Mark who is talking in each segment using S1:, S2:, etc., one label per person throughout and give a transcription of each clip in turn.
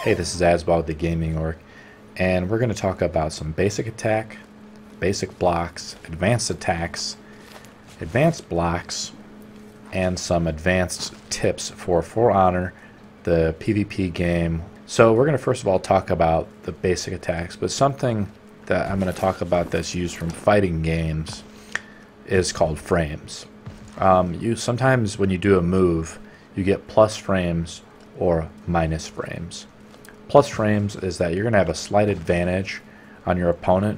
S1: Hey, this is Asbog the Gaming Orc, and we're going to talk about some basic attack, basic blocks, advanced attacks, advanced blocks, and some advanced tips for For Honor, the PvP game. So we're going to first of all talk about the basic attacks, but something that I'm going to talk about that's used from fighting games is called frames. Sometimes when you do a move, you get plus frames or minus frames. Plus frames is that you're going to have a slight advantage on your opponent,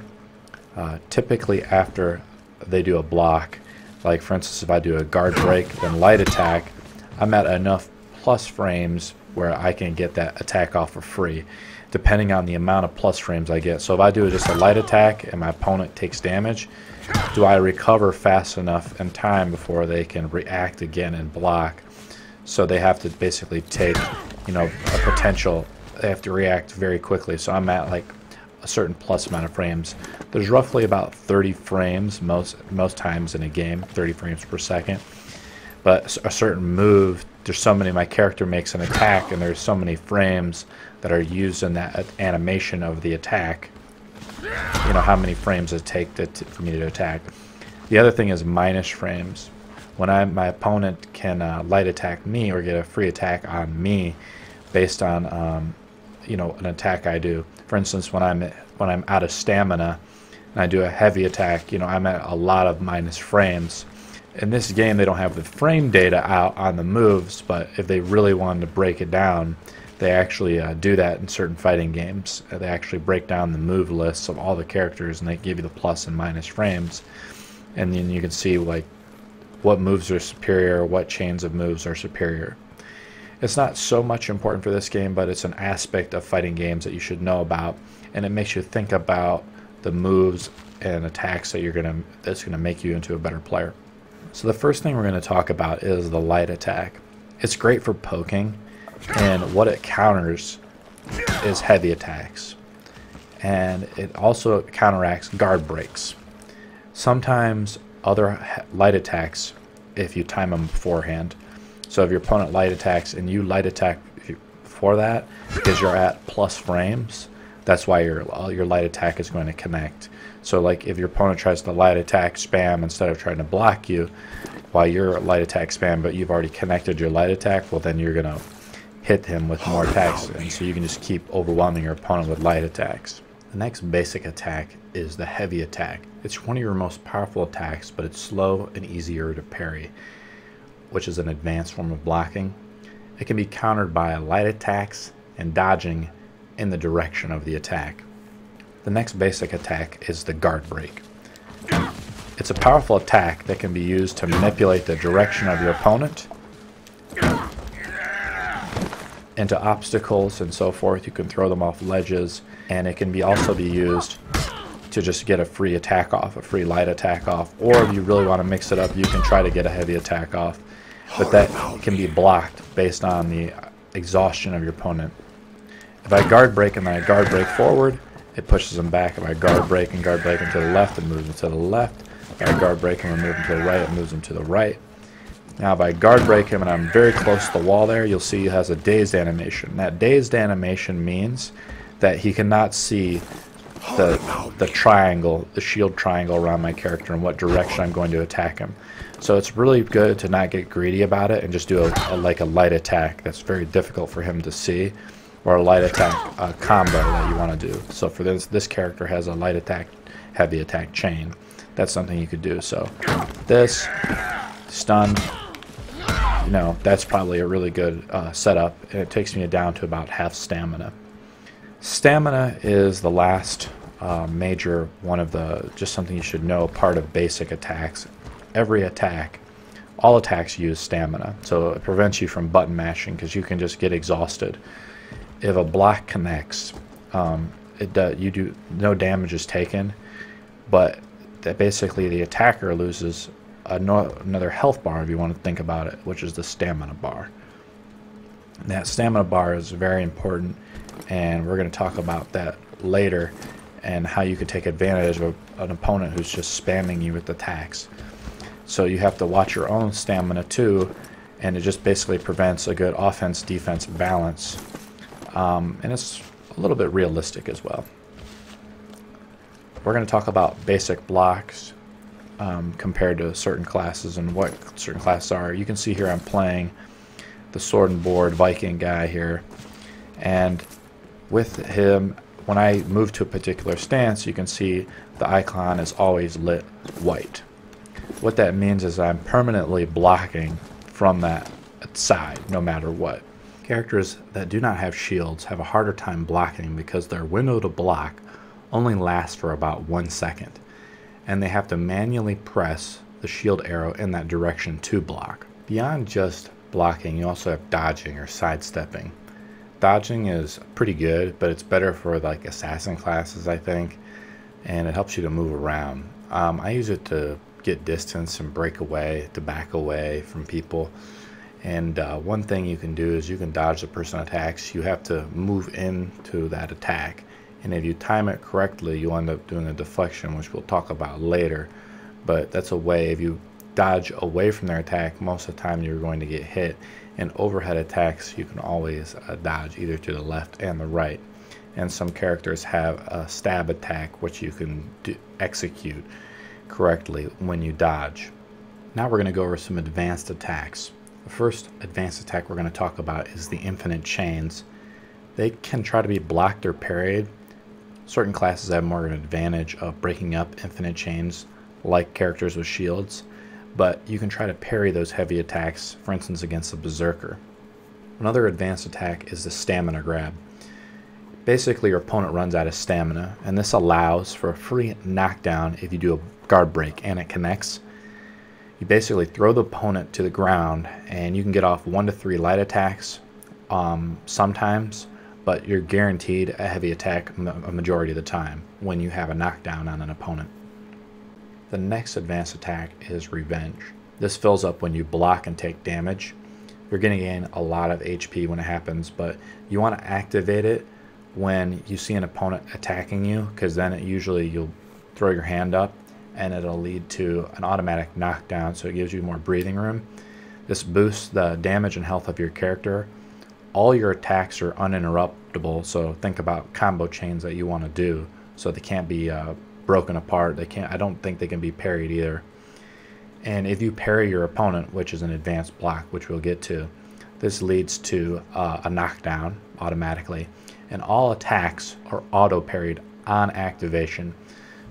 S1: typically after they do a block. Like for instance, if I do a guard break, then light attack, I'm at enough plus frames where I can get that attack off for free, depending on the amount of plus frames I get. So if I do just a light attack and my opponent takes damage, do I recover fast enough in time before they can react again and block? So they have to basically take, a potential. They have to react very quickly. So I'm at like a certain plus amount of frames. There's roughly about 30 frames most times in a game, 30 frames per second. But a certain move, there's so many, my character makes an attack and there's so many frames that are used in that animation of the attack. How many frames it takes for me to attack. The other thing is minus frames. When my opponent can light attack me or get a free attack on me based on an attack I do. For instance, when I'm out of stamina and I do a heavy attack, I'm at a lot of minus frames. In this game, they don't have the frame data out on the moves, but if they really wanted to break it down, they actually do that in certain fighting games. They actually break down the move lists of all the characters, and they give you the plus and minus frames, and then you can see like what moves are superior, what chains of moves are superior. It's not so much important for this game, but it's an aspect of fighting games that you should know about, and it makes you think about the moves and attacks that's gonna make you into a better player. So the first thing we're going to talk about is the light attack. It's great for poking, and what it counters is heavy attacks, and it also counteracts guard breaks. Sometimes other light attacks, if you time them beforehand. So if your opponent light attacks and you light attack before that, because you're at plus frames, that's why your light attack is going to connect. So like if your opponent tries to light attack spam instead of trying to block you while you're light attack spam, but you've already connected your light attack, well then you're going to hit him with more attacks, and so you can just keep overwhelming your opponent with light attacks. The next basic attack is the heavy attack. It's one of your most powerful attacks, but it's slow and easier to parry, which is an advanced form of blocking. It can be countered by light attacks and dodging in the direction of the attack. The next basic attack is the guard break. It's a powerful attack that can be used to manipulate the direction of your opponent into obstacles and so forth. You can throw them off ledges, and it can also be used to just get a free attack off, a free light attack off, or if you really want to mix it up, you can try to get a heavy attack off, but that can be blocked based on the exhaustion of your opponent. If I guard break and then I guard break forward, it pushes them back. If I guard break and guard break into the left, it moves them to the left. If I guard break and move them to the right, it moves them to the right. Now if I guard break him and I'm very close to the wall there, you'll see he has a dazed animation. That dazed animation means that he cannot see the triangle, the shield triangle around my character and what direction I'm going to attack him. So it's really good to not get greedy about it and just do a light attack that's very difficult for him to see, or a light attack combo that you want to do. So for this character has a light attack, heavy attack chain. That's something you could do. So this stun, that's probably a really good setup, and it takes me down to about half stamina. Stamina is the last major one of just something you should know, part of basic attacks. Every attack, all attacks use stamina, so it prevents you from button mashing because you can just get exhausted. If a block connects, no damage is taken, but that basically the attacker loses another health bar, if you want to think about it, which is the stamina bar. That stamina bar is very important, and we're going to talk about that later and how you could take advantage of an opponent who's just spamming you with attacks. So you have to watch your own stamina too, and it just basically prevents a good offense-defense balance and it's a little bit realistic as well. We're going to talk about basic blocks compared to certain classes and what certain classes are. You can see here I'm playing the sword and board Viking guy here, and with him, when I move to a particular stance, you can see the icon is always lit white. What that means is I'm permanently blocking from that side no matter what. Characters that do not have shields have a harder time blocking because their window to block only lasts for about 1 second, and they have to manually press the shield arrow in that direction to block. Beyond just blocking, you also have dodging or sidestepping. Dodging is pretty good, but it's better for like assassin classes, I think, and it helps you to move around. I use it to get distance and break away, to back away from people. And one thing you can do is you can dodge the person attacks. You have to move into that attack, and if you time it correctly, you end up doing a deflection, which we'll talk about later. But that's a way, if you dodge away from their attack, most of the time you're going to get hit. And overhead attacks, you can always dodge either to the left and the right. And some characters have a stab attack, which you can execute correctly when you dodge. Now we're going to go over some advanced attacks. The first advanced attack we're going to talk about is the infinite chains. They can try to be blocked or parried. Certain classes have more of an advantage of breaking up infinite chains, like characters with shields, but you can try to parry those heavy attacks, for instance against a berserker. Another advanced attack is the stamina grab. Basically your opponent runs out of stamina, and this allows for a free knockdown if you do a guard break and it connects. You basically throw the opponent to the ground, and you can get off 1 to 3 light attacks sometimes, but you're guaranteed a heavy attack a majority of the time when you have a knockdown on an opponent. The next advanced attack is revenge. This fills up when you block and take damage. You're going to gain a lot of HP when it happens, but you want to activate it when you see an opponent attacking you, because then usually you'll throw your hand up and it'll lead to an automatic knockdown, so it gives you more breathing room. This boosts the damage and health of your character. All your attacks are uninterruptible, so think about combo chains that you want to do, so they can't be broken apart. I don't think they can be parried either. And if you parry your opponent, which is an advanced block, which we'll get to, this leads to a knockdown automatically, and all attacks are auto parried on activation.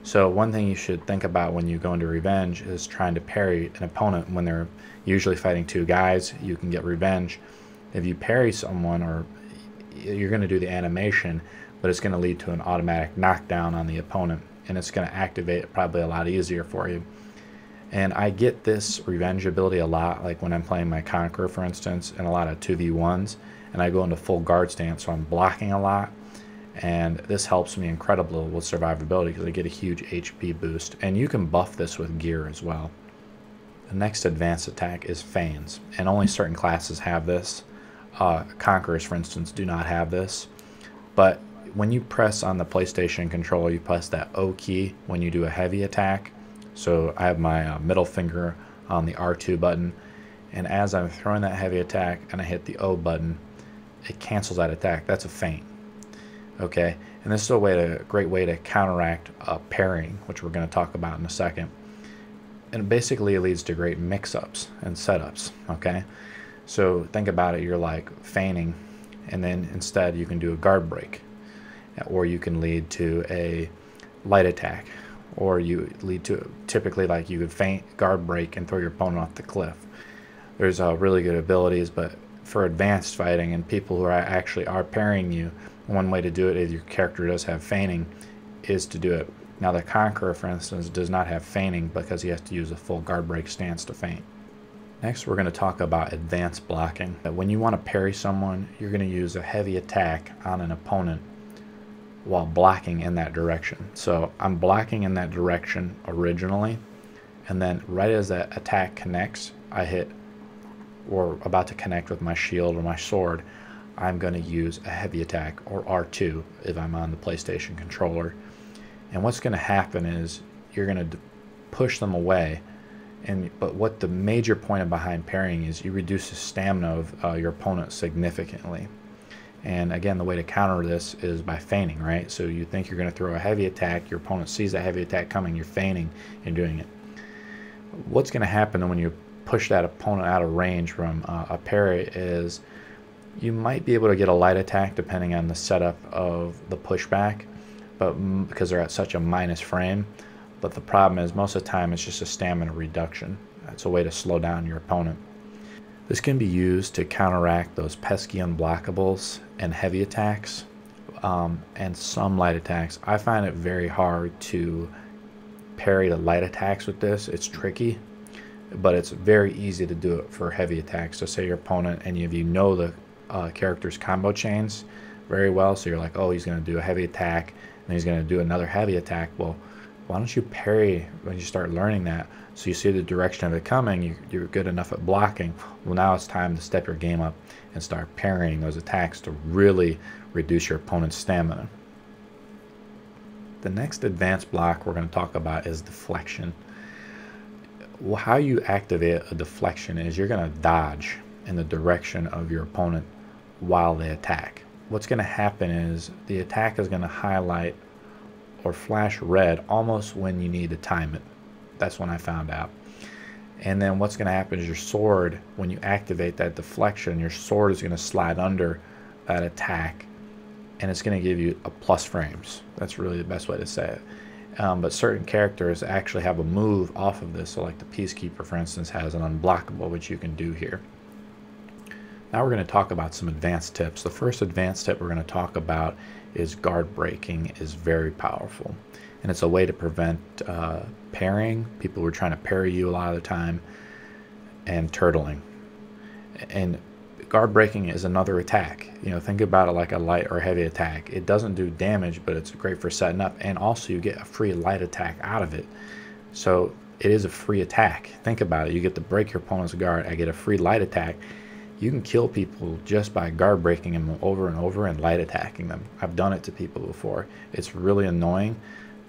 S1: So one thing you should think about when you go into revenge is trying to parry an opponent when they're usually fighting 2 guys. You can get revenge. If you parry someone, or you're going to do the animation, but it's going to lead to an automatic knockdown on the opponent, and it's going to activate it probably a lot easier for you. And I get this revenge ability a lot, like when I'm playing my Conqueror, for instance, and a lot of 2v1s, and I go into full guard stance, so I'm blocking a lot, and this helps me incredibly with survivability because I get a huge HP boost, and you can buff this with gear as well. The next advanced attack is feigns, and only certain classes have this. Conquerors, for instance, do not have this, but when you press on the PlayStation controller, you press that O key when you do a heavy attack. So I have my middle finger on the R2 button, and as I'm throwing that heavy attack and I hit the O button, it cancels that attack. That's a feint. Okay, and this is a great way to counteract parrying, which we're going to talk about in a second. And basically it leads to great mix-ups and setups. Okay, so think about it, you're like feigning, and then instead you can do a guard break, or you can lead to a light attack, or you lead to, typically, like you could feint, guard break, and throw your opponent off the cliff. There's really good abilities, but for advanced fighting and people who actually are parrying you, one way to do it, if your character does have feigning, is to do it. Now the Conqueror, for instance, does not have feigning because he has to use a full guard break stance to feint. Next, we're going to talk about advanced blocking. When you want to parry someone, you're going to use a heavy attack on an opponent while blocking in that direction. So I'm blocking in that direction originally, and then right as that attack connects, I hit, or about to connect with my shield or my sword, I'm going to use a heavy attack, or R2 if I'm on the PlayStation controller. And what's going to happen is you're going to push them away, but what the major point behind parrying is you reduce the stamina of your opponent significantly. And again, the way to counter this is by feigning, right? So you think you're going to throw a heavy attack, your opponent sees that heavy attack coming, you're feigning and doing it. What's going to happen when you push that opponent out of range from a parry is you might be able to get a light attack depending on the setup of the pushback, but because they're at such a minus frame. But the problem is most of the time it's just a stamina reduction. It's a way to slow down your opponent. This can be used to counteract those pesky unblockables and heavy attacks and some light attacks. I find it very hard to parry the light attacks with this. It's tricky, but it's very easy to do it for heavy attacks. So say your opponent, and if you know the character's combo chains very well, so you're like, oh, he's going to do a heavy attack and he's going to do another heavy attack. Well, why don't you parry when you start learning that? So you see the direction of it coming, you're good enough at blocking. Well, now it's time to step your game up and start parrying those attacks to really reduce your opponent's stamina. The next advanced block we're going to talk about is deflection. Well, how you activate a deflection is you're going to dodge in the direction of your opponent while they attack. What's going to happen is the attack is going to highlight or flash red almost when you need to time it. That's when I found out. And then what's going to happen is your sword, when you activate that deflection, your sword is going to slide under that attack and it's going to give you a plus frames. That's really the best way to say it. But certain characters actually have a move off of this. So like the Peacekeeper, for instance, has an unblockable, which you can do here. Now we're going to talk about some advanced tips. The first advanced tip we're going to talk about is guard breaking is very powerful. And it's a way to prevent parrying. People who are trying to parry you a lot of the time, and turtling. And guard breaking is another attack. You know, think about it like a light or heavy attack. It doesn't do damage, but it's great for setting up. And also you get a free light attack out of it. So it is a free attack. Think about it. You get to break your opponent's guard. I get a free light attack. You can kill people just by guard breaking them over and over and light attacking them. I've done it to people before. It's really annoying,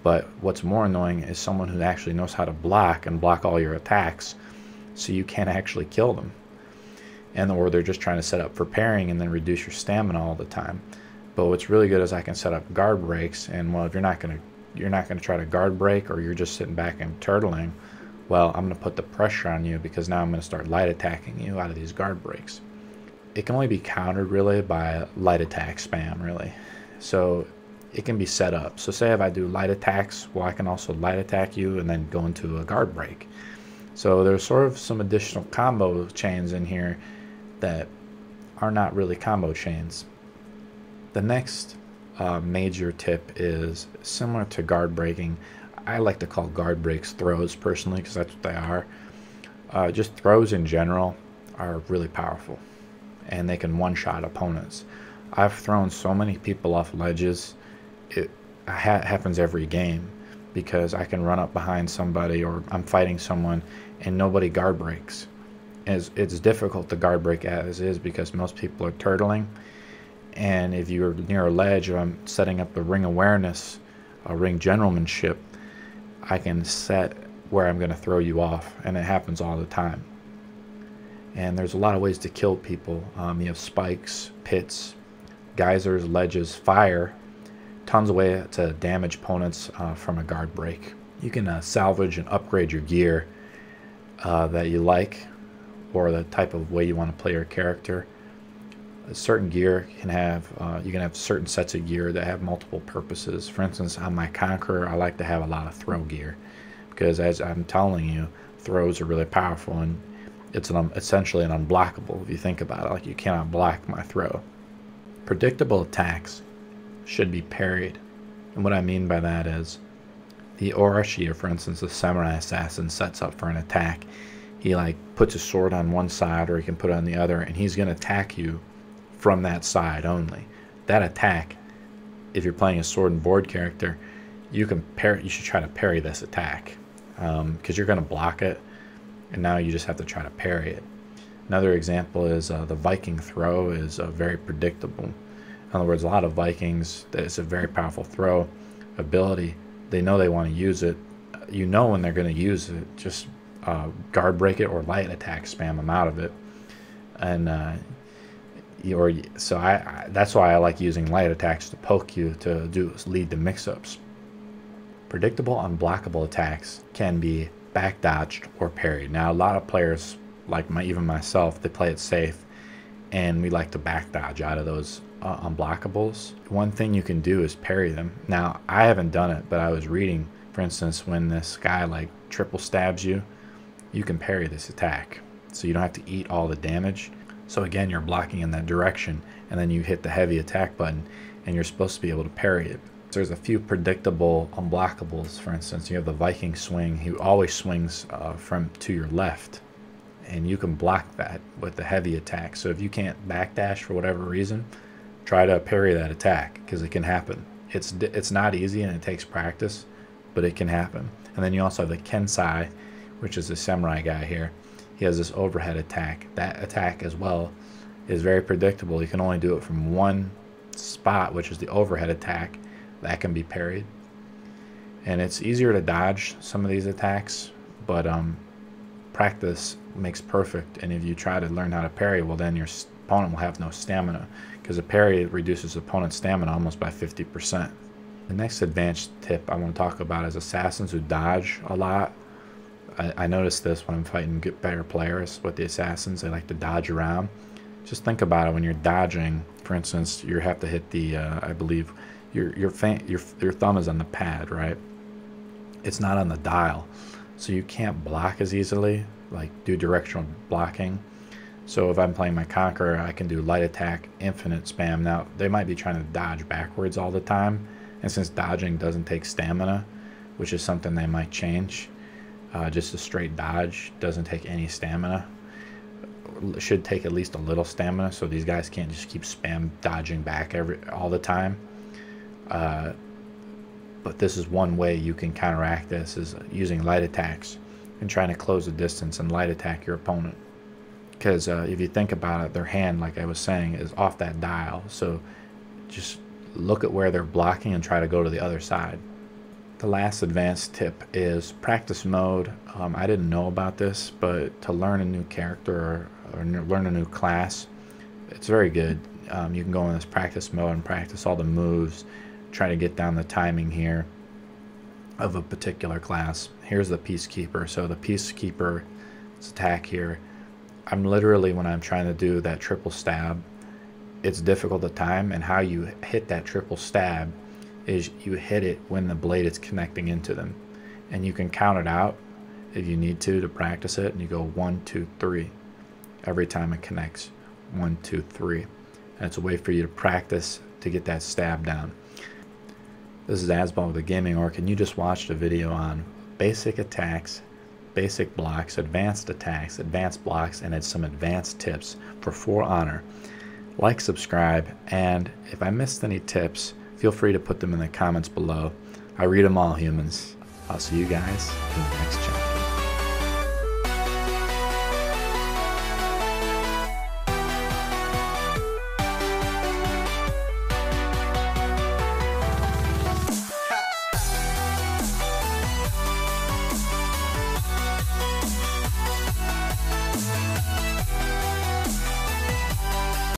S1: but what's more annoying is someone who actually knows how to block and block all your attacks, so you can't actually kill them. And or they're just trying to set up for parrying and then reduce your stamina all the time. But what's really good is I can set up guard breaks, and well, if you're not gonna try to guard break, or you're just sitting back and turtling, well, I'm going to put the pressure on you because now I'm going to start light attacking you out of these guard breaks. It can only be countered really by light attack spam, really. So it can be set up. So say if I do light attacks, well, I can also light attack you and then go into a guard break. So there's sort of some additional combo chains in here that are not really combo chains. The next major tip is similar to guard breaking. I like to call guard breaks throws personally, because that's what they are. Just throws in general are really powerful, and they can one-shot opponents. I've thrown so many people off ledges. It happens every game because I can run up behind somebody, or I'm fighting someone and nobody guard breaks. It's difficult to guard break as is because most people are turtling, and if you're near a ledge, or I'm setting up the ring awareness, ring generalmanship, I can set where I'm going to throw you off, and it happens all the time. And there's a lot of ways to kill people. You have spikes, pits, geysers, ledges, fire, tons of ways to damage opponents from a guard break. You can salvage and upgrade your gear that you like, or the type of way you want to play your character. A certain gear can have, you can have certain sets of gear that have multiple purposes. For instance, on my Conqueror, I like to have a lot of throw gear, because as I'm telling you, throws are really powerful, and it's essentially an unblockable if you think about it. Like, you cannot block my throw. Predictable attacks should be parried, and what I mean by that is the Orochi, for instance, the samurai assassin, sets up for an attack. He like puts his sword on one side, or he can put it on the other, and he's going to attack you from that side only. That attack, if you're playing a sword and board character, you should try to parry this attack, because you're going to block it, and now you just have to try to parry it. Another example is the Viking throw is very predictable. In other words, a lot of Vikings, it's a very powerful throw ability. They know they want to use it. You know when they're going to use it. Just guard break it or light attack spam them out of it. And So that's why I like using light attacks to poke you to lead to mix-ups. Predictable unblockable attacks can be back dodged or parried. Now a lot of players, like even myself, they play it safe, and we like to back dodge out of those unblockables. One thing you can do is parry them. Now I haven't done it, but I was reading, for instance, when this guy like triple stabs you, you can parry this attack, so you don't have to eat all the damage. So again, you're blocking in that direction, and then you hit the heavy attack button, and you're supposed to be able to parry it. So there's a few predictable unblockables. For instance, you have the Viking swing. He always swings from to your left, and you can block that with the heavy attack. So if you can't backdash for whatever reason, try to parry that attack, because it can happen. It's not easy and it takes practice, but it can happen. And then you also have the Kensai, which is the samurai guy here. He has this overhead attack. That attack as well is very predictable. You can only do it from one spot, which is the overhead attack. That can be parried. And it's easier to dodge some of these attacks, but practice makes perfect. And if you try to learn how to parry, well, then your opponent will have no stamina, because a parry reduces opponent's stamina almost by 50%. The next advanced tip I want to talk about is assassins who dodge a lot. I noticed this when I'm fighting better players with the assassins. They like to dodge around. Just think about it when you're dodging. For instance, you have to hit the, I believe, your thumb is on the pad, right? It's not on the dial, so you can't block as easily, like do directional blocking. So if I'm playing my Conqueror, I can do light attack, infinite spam. Now they might be trying to dodge backwards all the time, and since dodging doesn't take stamina, which is something they might change. Just a straight dodge doesn't take any stamina. It should take at least a little stamina, so these guys can't just keep spam dodging back all the time. But this is one way you can counteract this, is using light attacks and trying to close the distance and light attack your opponent. Because if you think about it, their hand, like I was saying, is off that dial. So just look at where they're blocking and try to go to the other side. The last advanced tip is practice mode. I didn't know about this, but to learn a new character or learn a new class, it's very good. You can go in this practice mode and practice all the moves, try to get down the timing here of a particular class. Here's the Peacekeeper. So the Peacekeeper's attack here, I'm literally, when I'm trying to do that triple stab, it's difficult to time, and how you hit that triple stab is you hit it when the blade is connecting into them, and you can count it out if you need to practice it, and you go 1, 2, 3 every time it connects. 1, 2, 3, and it's a way for you to practice to get that stab down. This is Asbal with the Gaming Orc, and you just watched a video on basic attacks, basic blocks, advanced attacks, advanced blocks, and it's some advanced tips for For Honor. Like, subscribe, and if I missed any tips, feel free to put them in the comments below. I read them all, humans. I'll see you guys in the next chapter.